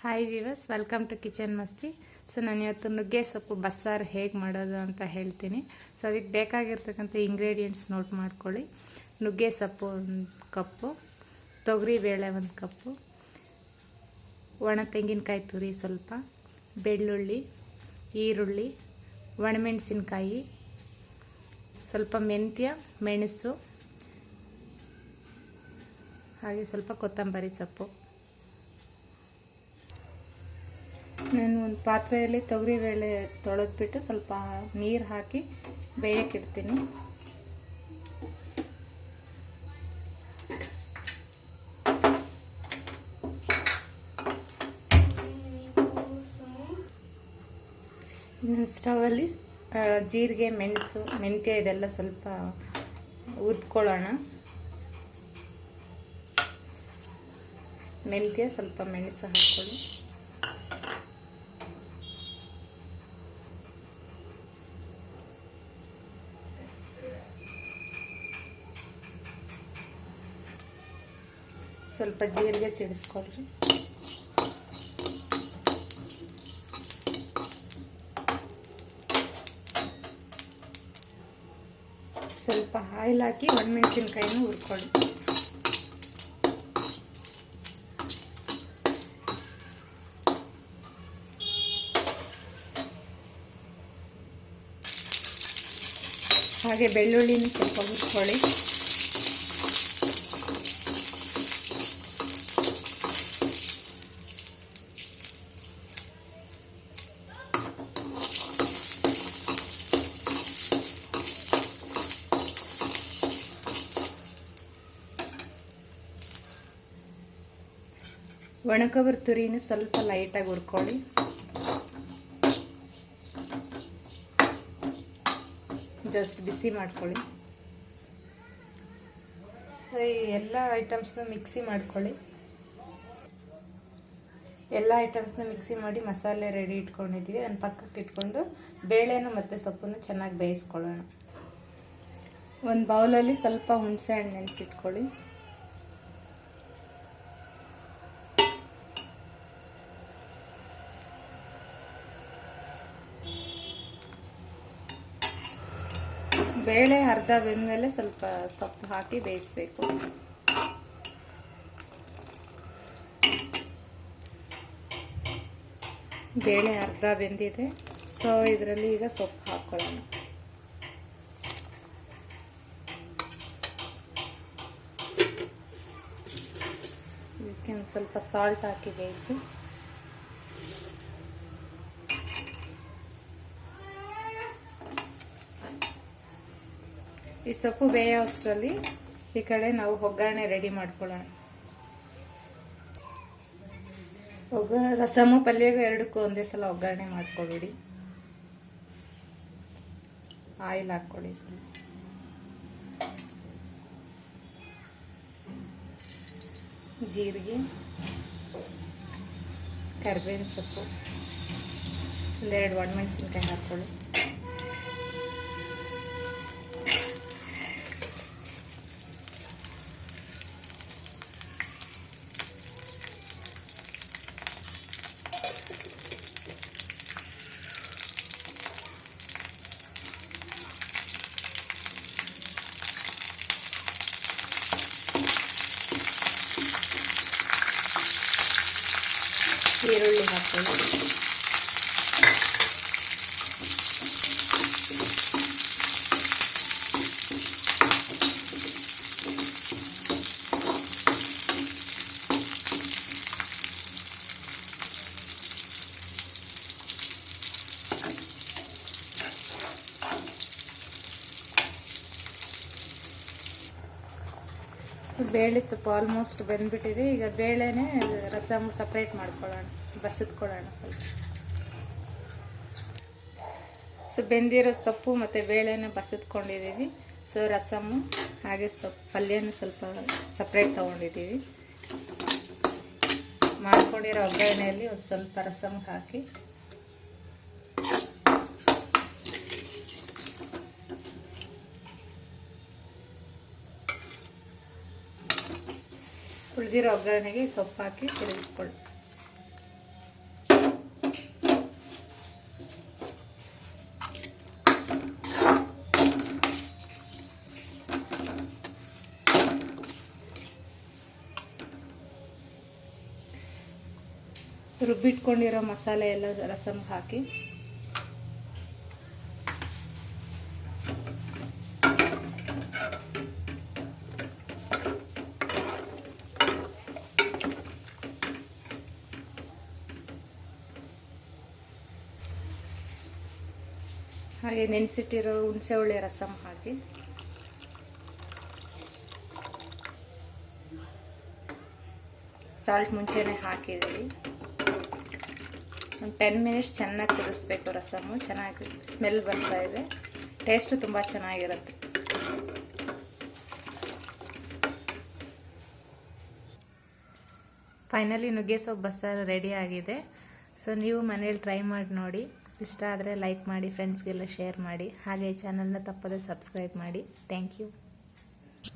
Hi viewers, welcome to kitchen Masti. So ನಾನು ಇವತ್ತು ನುಗ್ಗೆ ಸೊಪ್ಪು ಬಸ್ಸಾರು ಹೇಗೆ ಮಾಡೋದು ಅಂತ ಹೇಳ್ತೀನಿ. ಸೊ ಅದಕ್ಕೆ ಬೇಕಾಗಿರ್ತಕ್ಕಂಥ ಇಂಗ್ರೀಡಿಯೆಂಟ್ಸ್ ನೋಟ್ ಮಾಡ್ಕೊಳ್ಳಿ. ನುಗ್ಗೆ ಸೊಪ್ಪು 1 ಕಪ್ಪು, ತೊಗರಿಬೇಳೆ 1 ಕಪ್ಪು, ಒಣ ತೆಂಗಿನಕಾಯಿ ತುರಿ ಸ್ವಲ್ಪ, ಬೆಳ್ಳುಳ್ಳಿ, ಈರುಳ್ಳಿ, ಒಣಮೆಣಸಿನ್ಕಾಯಿ, ಸ್ವಲ್ಪ ಮೆಂತ್ಯ, ಮೆಣಸು, ಹಾಗೆ ಸ್ವಲ್ಪ ಕೊತ್ತಂಬರಿ ಸೊಪ್ಪು. ನಾನು ಒಂದು ಪಾತ್ರೆಯಲ್ಲಿ ತೊಗರಿಬೇಳೆ ತೊಳೆದ್ಬಿಟ್ಟು ಸ್ವಲ್ಪ ನೀರು ಹಾಕಿ ಬೇಯಕ್ಕಿಡ್ತೀನಿ. ಇನ್ನೊಂದು ಸ್ಟವಲ್ಲಿ ಜೀರಿಗೆ, ಮೆಣಸು, ಮೆಂತ್ಯ ಇದೆಲ್ಲ ಸ್ವಲ್ಪ ಹುರ್ಕೊಳ್ಳೋಣ. ಮೆಂತ್ಯ, ಸ್ವಲ್ಪ ಮೆಣಸು ಹಾಕ್ಕೊಳ್ಳಿ. ಸ್ವಲ್ಪ ಜೀರಿಗೆ ಸಿಡಿಸ್ಕೊಳ್ರಿ. ಸ್ವಲ್ಪ ಆಯಿಲ್ ಹಾಕಿ ಒಣಮೆಣಸಿನ್ಕಾಯಿನೂ ಹುರ್ಕೊಳ್ಳಿ. ಹಾಗೆ ಬೆಳ್ಳುಳ್ಳಿನೂ ಸ್ವಲ್ಪ ಹುರ್ಕೊಳ್ಳಿ. ಒಣಕೊಬ್ಬರಿ ತುರಿನೂ ಸ್ವಲ್ಪ ಲೈಟಾಗಿ ಹುರ್ಕೊಳ್ಳಿ. ಜಸ್ಟ್ ಬಿಸಿ ಮಾಡ್ಕೊಳ್ಳಿ. ಎಲ್ಲ ಐಟಮ್ಸ್ನ ಮಿಕ್ಸಿ ಮಾಡ್ಕೊಳ್ಳಿ. ಎಲ್ಲ ಐಟಮ್ಸ್ನ ಮಿಕ್ಸಿ ಮಾಡಿ ಮಸಾಲೆ ರೆಡಿ ಇಟ್ಕೊಂಡಿದ್ದೀವಿ. ಅದನ್ನು ಪಕ್ಕಕ್ಕೆ ಇಟ್ಕೊಂಡು ಬೇಳೆನೂ ಮತ್ತು ಸೊಪ್ಪನ್ನು ಚೆನ್ನಾಗಿ ಬೇಯಿಸ್ಕೊಳ್ಳೋಣ. ಒಂದು ಬೌಲಲ್ಲಿ ಸ್ವಲ್ಪ ಹುಣಸೆ ಹಣ್ಣು ನೆನೆಸಿಟ್ಕೊಳ್ಳಿ. ಬೇಳೆ ಅರ್ಧ ಬೆಂದ್ಮೇಲೆ ಸ್ವಲ್ಪ ಸೊಪ್ಪು ಹಾಕಿ ಬೇಯಿಸಬೇಕು. ಬೇಳೆ ಅರ್ಧ ಬೆಂದಿದೆ. ಸೊ ಇದರಲ್ಲಿ ಈಗ ಸೊಪ್ಪು ಹಾಕೊಳ್ಳೋಣ. ಇದಕ್ಕೆ ಒಂದು ಸ್ವಲ್ಪ ಸಾಲ್ಟ್ ಹಾಕಿ ಬೇಯಿಸಿ. ಈ ಸೊಪ್ಪು ಬೇಯೋ ಅಷ್ಟರಲ್ಲಿ ಈ ಕಡೆ ನಾವು ಒಗ್ಗರಣೆ ರೆಡಿ ಮಾಡ್ಕೊಳ್ಳೋಣ. ರಸಮು ಪಲ್ಯಗೂ ಎರಡಕ್ಕೂ ಒಂದೇ ಸಲ ಒಗ್ಗರಣೆ ಮಾಡ್ಕೊಬಿಡಿ. ಆಯಿಲ್ ಹಾಕ್ಕೊಳ್ಳಿ. ಸ್ವಲ್ಪ ಜೀರಿಗೆ, ಕರಿಬೇವಿನ ಸೊಪ್ಪು, 2 ಒಣಮೆಣಸಿನ್ಕಾಯಿ ಹಾಕ್ಕೊಳ್ಳಿ. ಈರುಳ್ಳಿ ಹಾಕ್ಕೊಳ್ಳಿ. ಬೇಳೆ ಸ್ವಲ್ಪ ಆಲ್ಮೋಸ್ಟ್ ಬೆಂದ್ಬಿಟ್ಟಿದೆ. ಈಗ ಬೇಳೆನೇ ರಸಮ್ ಸಪ್ರೇಟ್ ಮಾಡ್ಕೊಳ್ಳೋಣ, ಬಸಿದ್ಕೊಳ್ಳೋಣ ಸ್ವಲ್ಪ. ಸೊ ಬೆಂದಿರೋ ಸೊಪ್ಪು ಮತ್ತು ಬೇಳೆನ ಬಸಿದ್ಕೊಂಡಿದ್ದೀವಿ. ಸೊ ರಸಮ್ಮು ಹಾಗೆ ಪಲ್ಯನೂ ಸ್ವಲ್ಪ ಸಪ್ರೇಟ್ ತೊಗೊಂಡಿದ್ದೀವಿ. ಮಾಡ್ಕೊಂಡಿರೋ ಒಗ್ಗರಣೆಯಲ್ಲಿ ಒಂದು ಸ್ವಲ್ಪ ರಸಮ್ ಹಾಕಿ ಉಳಿದಿರೋ ಒಗ್ಗರಣೆಗೆ ಸೊಪ್ಪು ಹಾಕಿ ತಿರುಗಿಸ್ಕೊಳ್ಳಿ. ರುಬ್ಬಿಟ್ಕೊಂಡಿರೋ ಮಸಾಲೆ ಎಲ್ಲ ರಸಮ್ಗೆ ಹಾಕಿ ಹಾಗೆ ನೆನೆಸಿಟ್ಟಿರೋ ಹುಣಸೆ ಹುಳಿ ರಸಮ್ ಹಾಕಿ ಸಾಲ್ಟ್ ಮುಂಚೆನೇ ಹಾಕಿದ್ದೀವಿ. ಒಂದು 10 ಮಿನಿಟ್ಸ್ ಚೆನ್ನಾಗಿ ಕುದಿಸ್ಬೇಕು. ರಸಮ್ಮು ಚೆನ್ನಾಗಿ ಸ್ಮೆಲ್ ಬರ್ತಾ ಇದೆ. ಟೇಸ್ಟು ತುಂಬ ಚೆನ್ನಾಗಿರುತ್ತೆ. ಫೈನಲಿ ನುಗ್ಗೆ ಸೊಪ್ಪು ಬಸ್ಸಾರು ರೆಡಿ ಆಗಿದೆ. ಸೊ ನೀವು ಮನೇಲಿ ಟ್ರೈ ಮಾಡಿ ನೋಡಿ. ಇಷ್ಟ ಆದರೆ ಲೈಕ್ ಮಾಡಿ, ಫ್ರೆಂಡ್ಸ್ಗೆಲ್ಲ ಶೇರ್ ಮಾಡಿ. ಹಾಗೆ ಚಾನಲ್ನ ತಪ್ಪದೆ ಸಬ್ಸ್ಕ್ರೈಬ್ ಮಾಡಿ. Thank you.